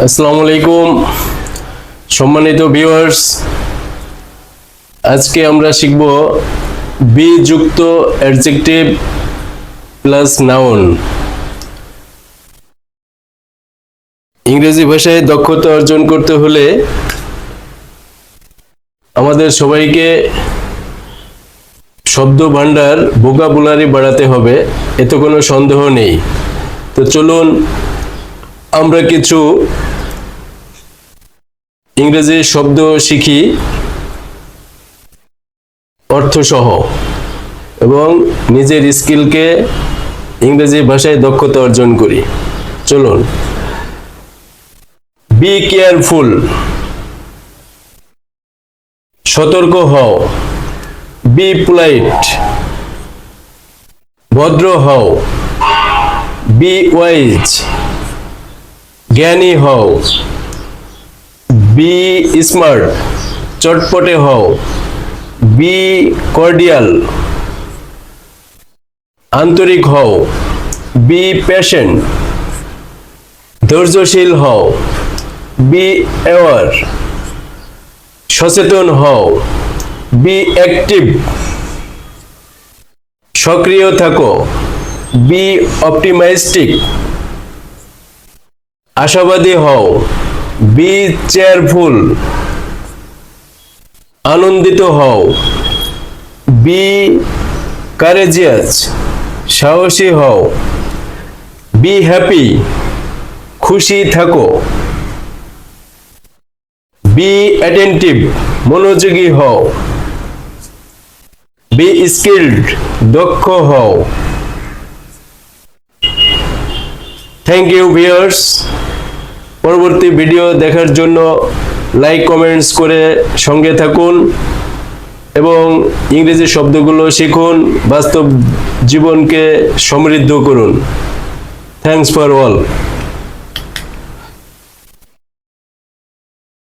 আসসালামু আলাইকুম সম্মানিত ভিউয়ার্স, আজকে আমরা শিখব বি যুক্ত অ্যাডজেক্টিভ প্লাস নাউন। ইংরেজি ভাষায় দক্ষতা অর্জন করতে হলে আমাদের সবাইকে শব্দ ভান্ডার ভোকাবুলারি বাড়াতে হবে, এতে কোনো সন্দেহ নেই। তো চলুন আমরা কিছু ইংরেজি শব্দ শিখি অর্থসহ এবং নিজের স্কিলকে ইংরেজি ভাষায় দক্ষতা অর্জন করি। চলুন। বি কেয়ারফুল, সতর্ক হও। বি পোলাইট, ভদ্র হও। বি ওয়াইজ, জ্ঞানী হও। বি স্মার্ট, চটপটে হও। বি কর্ডিয়াল, আন্তরিক হও। বি পেশেন্ট, ধৈর্যশীল হও। বি অ্যাওয়ার, সচেতন হও। বি অ্যাক্টিভ, সক্রিয় থাকো। বি অপটিমাইস্টিক, আশাবাদী হও। বি চেয়ারফুল, আনন্দিত হও। বি কারেজিয়াস, সাহসী হও। বি হ্যাপি, খুশি থাকো। বি অ্যাটেন্টিভ, মনোযোগী হও। বি স্কিলড, দক্ষ হও। Thank you viewers. পরবর্তী ভিডিও দেখার জন্য লাইক কমেন্টস করে সঙ্গে থাকুন এবং ইংরেজি শব্দগুলো শিখুন, বাস্তব জীবনকে সমৃদ্ধ করুন। Thanks for all.